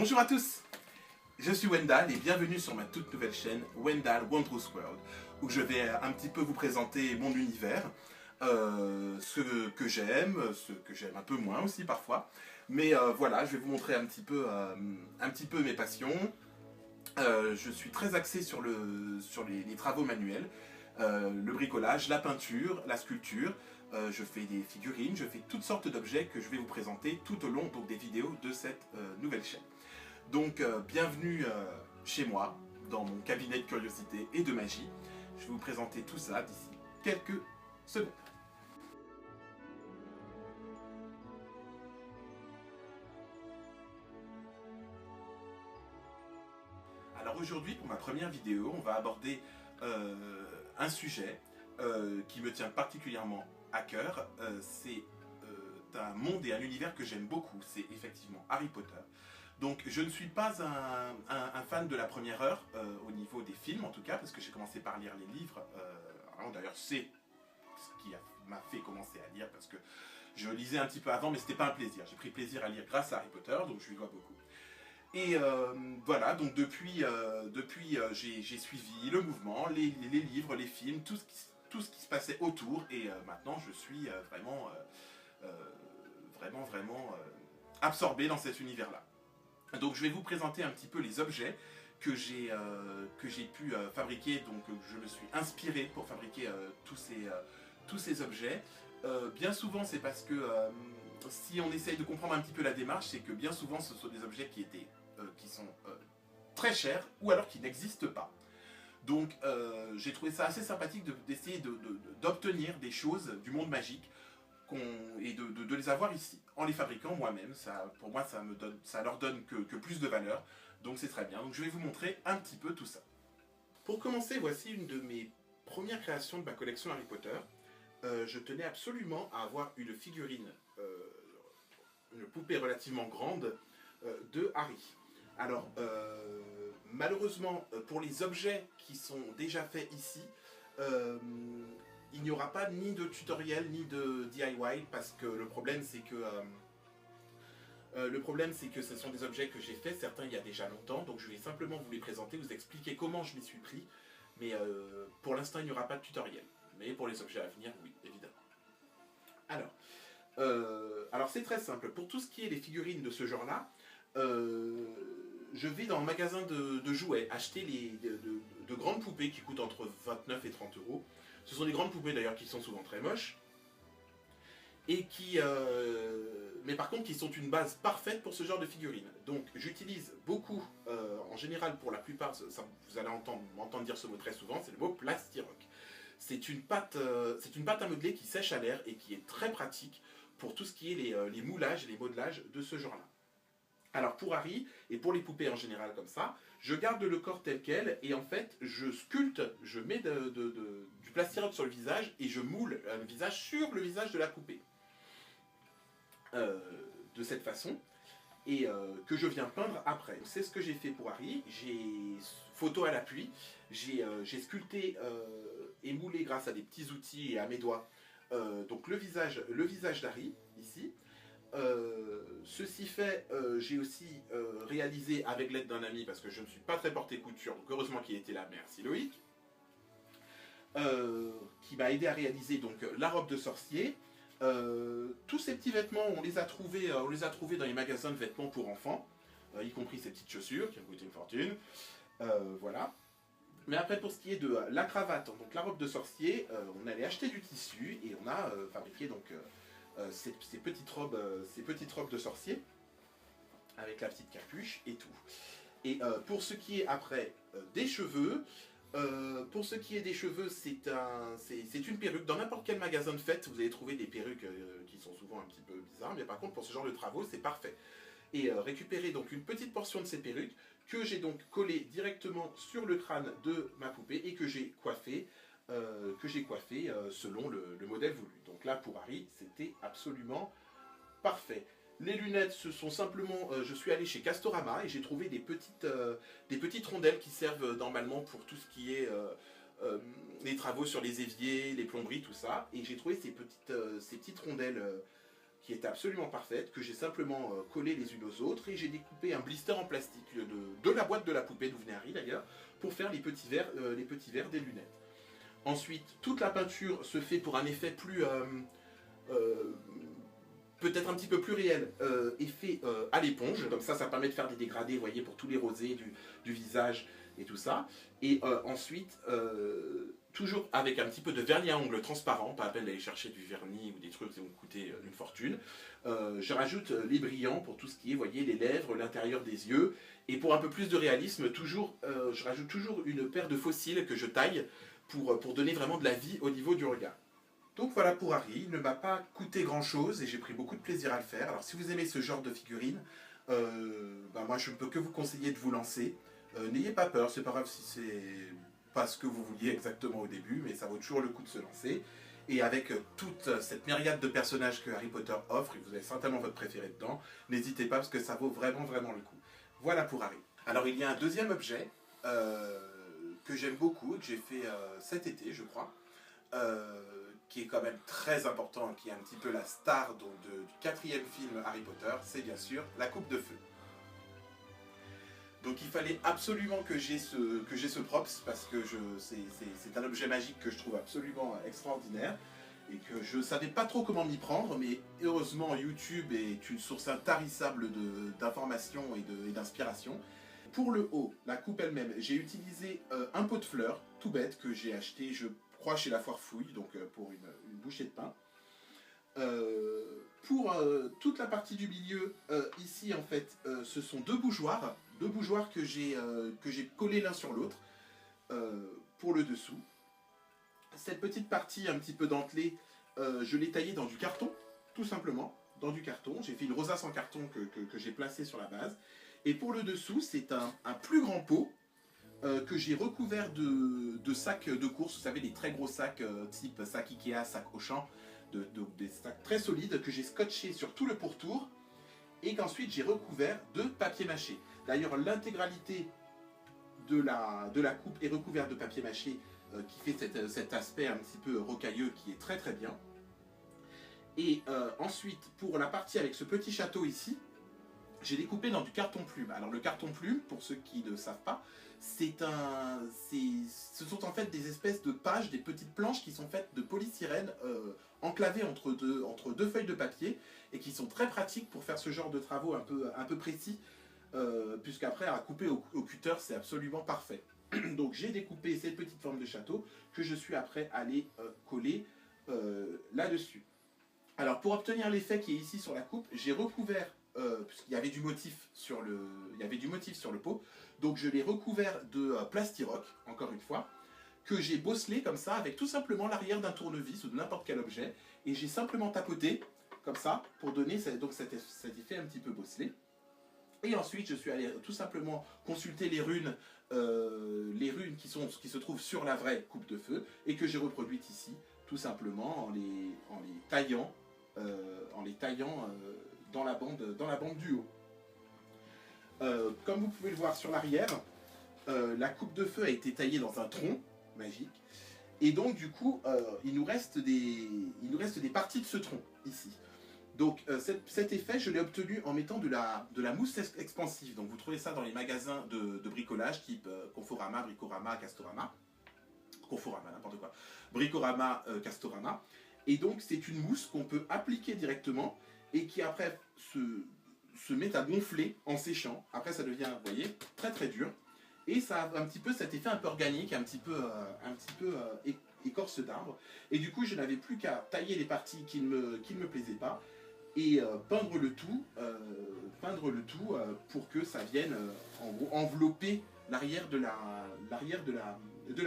Bonjour à tous, je suis Wendal et bienvenue sur ma toute nouvelle chaîne Wendal Wondrous World, où je vais un petit peu vous présenter mon univers, ce que j'aime un peu moins aussi parfois, mais voilà, je vais vous montrer un petit peu mes passions. Je suis très axé sur les travaux manuels, le bricolage, la peinture, la sculpture. Je fais des figurines, je fais toutes sortes d'objets que je vais vous présenter tout au long donc, des vidéos de cette nouvelle chaîne. Donc bienvenue chez moi, dans mon cabinet de curiosité et de magie. Je vais vous présenter tout ça d'ici quelques secondes. Alors aujourd'hui, pour ma première vidéo, on va aborder un sujet qui me tient particulièrement à cœur. C'est un monde et un univers que j'aime beaucoup, c'est effectivement Harry Potter. Donc je ne suis pas un fan de la première heure, au niveau des films en tout cas, parce que j'ai commencé par lire les livres. D'ailleurs c'est ce qui m'a fait commencer à lire, parce que je lisais un petit peu avant, mais c'était pas un plaisir. J'ai pris plaisir à lire grâce à Harry Potter, donc je lui dois beaucoup. Et voilà, donc depuis j'ai suivi le mouvement, les livres, les films, tout ce qui se passait autour, et maintenant je suis vraiment absorbé dans cet univers-là. Donc je vais vous présenter un petit peu les objets que j'ai pu fabriquer, donc je me suis inspiré pour fabriquer tous ces objets. Bien souvent c'est parce que si on essaye de comprendre un petit peu la démarche, c'est que bien souvent ce sont des objets qui sont très chers ou alors qui n'existent pas. Donc j'ai trouvé ça assez sympathique d'essayer d'obtenir des choses du monde magique et de les avoir ici, en les fabriquant moi-même. Pour moi ça leur donne que plus de valeur, donc c'est très bien. Donc je vais vous montrer un petit peu tout ça. Pour commencer, voici une de mes premières créations de ma collection Harry Potter. Je tenais absolument à avoir une figurine, une poupée relativement grande de Harry. Alors, malheureusement, pour les objets qui sont déjà faits ici, il n'y aura pas ni de tutoriel ni de DIY, parce que le problème c'est que ce sont des objets que j'ai faits, certains il y a déjà longtemps, donc je vais simplement vous les présenter, vous expliquer comment je m'y suis pris, mais pour l'instant il n'y aura pas de tutoriel, mais pour les objets à venir, oui, évidemment. Alors c'est très simple, pour tout ce qui est les figurines de ce genre-là, je vais dans un magasin de jouets acheter de grandes poupées qui coûtent entre 29 et 30 euros. Ce sont des grandes poupées d'ailleurs qui sont souvent très moches, et mais par contre qui sont une base parfaite pour ce genre de figurines. Donc j'utilise beaucoup, en général pour la plupart, vous allez m'entendre dire ce mot très souvent, c'est le mot plastiroc. C'est une pâte à modeler qui sèche à l'air et qui est très pratique pour tout ce qui est les moulages et les modelages de ce genre-là. Alors pour Harry, et pour les poupées en général comme ça, je garde le corps tel quel, et en fait je sculpte, je mets du plastiroc sur le visage, et je moule le visage sur le visage de la poupée. De cette façon, et que je viens peindre après. C'est ce que j'ai fait pour Harry, j'ai photo à l'appui, j'ai sculpté et moulé grâce à des petits outils et à mes doigts, donc le visage d'Harry, ici. Ceci fait, j'ai aussi réalisé avec l'aide d'un ami, parce que je ne suis pas très porté couture, donc heureusement qu'il était là, merci Loïc, qui m'a aidé à réaliser donc la robe de sorcier. Tous ces petits vêtements, on les a trouvés dans les magasins de vêtements pour enfants, y compris ces petites chaussures qui ont coûté une fortune. Voilà. Mais après, pour ce qui est de la cravate, donc la robe de sorcier, on allait acheter du tissu et on a fabriqué donc ces petites robes de sorcier avec la petite capuche et tout. Et pour ce qui est après des cheveux, c'est une perruque. Dans n'importe quel magasin de fête, vous allez trouver des perruques qui sont souvent un petit peu bizarres, mais par contre pour ce genre de travaux, c'est parfait. Et récupérer donc une petite portion de ces perruques que j'ai donc collée directement sur le crâne de ma poupée et que j'ai coiffé selon le modèle voulu. Donc là pour Harry, c'était absolument parfait. Les lunettes, ce sont simplement, je suis allé chez Castorama et j'ai trouvé des petites rondelles qui servent normalement pour tout ce qui est les travaux sur les éviers, les plomberies, tout ça. Et j'ai trouvé ces petites rondelles qui était absolument parfaite, que j'ai simplement collé les unes aux autres, et j'ai découpé un blister en plastique de la boîte de la poupée d'où venait Harry d'ailleurs, pour faire les petits verres des lunettes. Ensuite, toute la peinture se fait pour un effet plus... peut-être un petit peu plus réel, est fait à l'éponge, comme ça permet de faire des dégradés, vous voyez, pour tous les rosés du visage et tout ça. Et ensuite, toujours avec un petit peu de vernis à ongles transparent, pas la peine d'aller chercher du vernis ou des trucs qui vont coûter une fortune. Je rajoute les brillants pour tout ce qui est, vous voyez, les lèvres, l'intérieur des yeux. Et pour un peu plus de réalisme, je rajoute toujours une paire de faux cils que je taille pour donner vraiment de la vie au niveau du regard. Donc voilà pour Harry, il ne m'a pas coûté grand chose et j'ai pris beaucoup de plaisir à le faire. Alors si vous aimez ce genre de figurines, moi je ne peux que vous conseiller de vous lancer. N'ayez pas peur, c'est pas grave si c'est pas ce que vous vouliez exactement au début, mais ça vaut toujours le coup de se lancer. Et avec toute cette myriade de personnages que Harry Potter offre, et vous avez certainement votre préféré dedans, n'hésitez pas parce que ça vaut vraiment vraiment le coup. Voilà pour Harry. Alors il y a un deuxième objet que j'aime beaucoup et que j'ai fait cet été je crois. Qui est quand même très important, qui est un petit peu la star du 4e film Harry Potter, c'est bien sûr la coupe de feu. Donc il fallait absolument que j'ai ce props, parce que c'est un objet magique que je trouve absolument extraordinaire, et que je ne savais pas trop comment m'y prendre, mais heureusement YouTube est une source intarissable d'informations et d'inspiration. Pour le haut, la coupe elle-même, j'ai utilisé un pot de fleurs, tout bête, que j'ai acheté, je crois, chez la Foire Fouille, donc pour une bouchée de pain. Pour toute la partie du milieu, ici en fait, ce sont deux bougeoirs que j'ai collés l'un sur l'autre pour le dessous. Cette petite partie un petit peu dentelée, je l'ai taillée dans du carton, tout simplement, dans du carton. J'ai fait une rosace en carton que j'ai placée sur la base. Et pour le dessous, c'est un plus grand pot que j'ai recouvert de sacs de course, vous savez, des très gros sacs type sac Ikea, sac Auchan, des sacs très solides que j'ai scotché sur tout le pourtour et qu'ensuite j'ai recouvert de papier mâché. D'ailleurs, l'intégralité de la coupe est recouverte de papier mâché qui fait cet aspect un petit peu rocailleux qui est très très bien. Et ensuite, pour la partie avec ce petit château ici, j'ai découpé dans du carton plume. Alors le carton plume, pour ceux qui ne savent pas, ce sont en fait des espèces de pages, des petites planches qui sont faites de polystyrène enclavées entre deux feuilles de papier et qui sont très pratiques pour faire ce genre de travaux un peu précis, puisqu'après à couper au cutter c'est absolument parfait. Donc j'ai découpé cette petite forme de château que je suis après allé coller là-dessus. Alors pour obtenir l'effet qui est ici sur la coupe, j'ai recouvert puisqu'il y avait du motif sur le pot, donc je l'ai recouvert de plastiroc, encore une fois, que j'ai bosselé comme ça, avec tout simplement l'arrière d'un tournevis ou de n'importe quel objet, et j'ai simplement tapoté, comme ça, pour donner donc cet effet un petit peu bosselé. Et ensuite, je suis allé tout simplement consulter les runes qui se trouvent sur la vraie coupe de feu, et que j'ai reproduites ici, tout simplement en les taillant dans la bande du haut. Comme vous pouvez le voir sur l'arrière, la coupe de feu a été taillée dans un tronc magique, et donc du coup il nous reste des parties de ce tronc ici. Donc cet effet je l'ai obtenu en mettant de la mousse expansive. Donc vous trouvez ça dans les magasins de bricolage type Conforama, Bricorama, Castorama. Conforama, n'importe quoi. Bricorama, Castorama. Et donc c'est une mousse qu'on peut appliquer directement et qui après se met à gonfler en séchant. Après ça devient, vous voyez, très très dur. Et ça a un petit peu cet effet un peu organique, un petit peu écorce d'arbre. Et du coup je n'avais plus qu'à tailler les parties qui ne me plaisaient pas et peindre le tout pour que ça vienne en gros envelopper l'arrière de la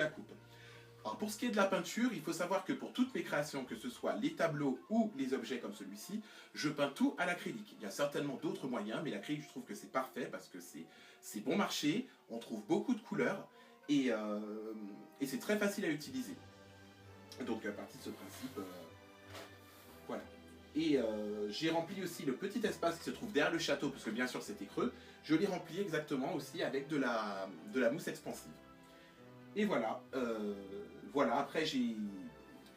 coupe. Alors pour ce qui est de la peinture, il faut savoir que pour toutes mes créations, que ce soit les tableaux ou les objets comme celui-ci, je peins tout à l'acrylique. Il y a certainement d'autres moyens, mais l'acrylique je trouve que c'est parfait parce que c'est bon marché, on trouve beaucoup de couleurs et c'est très facile à utiliser. Donc à partir de ce principe, voilà. Et j'ai rempli aussi le petit espace qui se trouve derrière le château, parce que bien sûr c'était creux, je l'ai rempli exactement aussi avec de la mousse expansive. Et voilà, voilà, après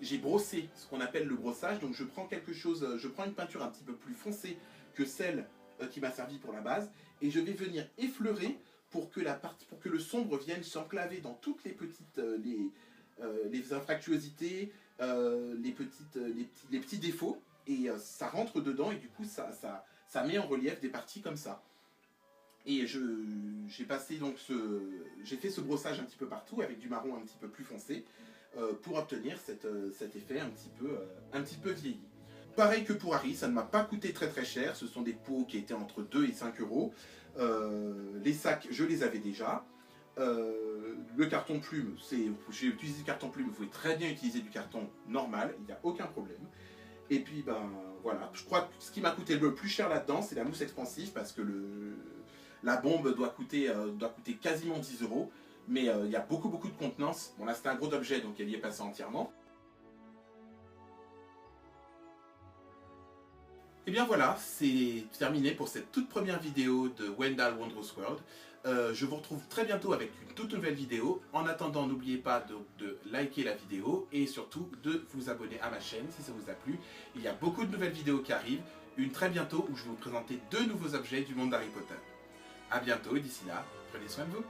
j'ai brossé ce qu'on appelle le brossage. Donc je prends quelque chose, je prends une peinture un petit peu plus foncée que celle qui m'a servi pour la base, et je vais venir effleurer pour que le sombre vienne s'enclaver dans toutes les petites les infractuosités, les petits défauts, et ça rentre dedans, et du coup ça met en relief des parties comme ça. Et j'ai fait ce brossage un petit peu partout avec du marron un petit peu plus foncé pour obtenir cet effet un petit peu vieilli. Pareil que pour Harry, ça ne m'a pas coûté très très cher, ce sont des pots qui étaient entre 2 et 5 euros. Les sacs, je les avais déjà. Le carton plume, j'ai utilisé du carton plume, vous pouvez très bien utiliser du carton normal, il n'y a aucun problème. Et puis ben voilà, je crois que ce qui m'a coûté le plus cher là-dedans, c'est la mousse expansive, parce que la bombe doit coûter quasiment 10 euros, mais il y a beaucoup de contenance. Bon là c'était un gros objet, donc elle y est passée entièrement. Et bien voilà, c'est terminé pour cette toute première vidéo de Wendell Wondrous World. Je vous retrouve très bientôt avec une toute nouvelle vidéo. En attendant, n'oubliez pas de liker la vidéo et surtout de vous abonner à ma chaîne si ça vous a plu. Il y a beaucoup de nouvelles vidéos qui arrivent. Une très bientôt où je vais vous présenter 2 nouveaux objets du monde d'Harry Potter. A bientôt et d'ici là, prenez soin de vous.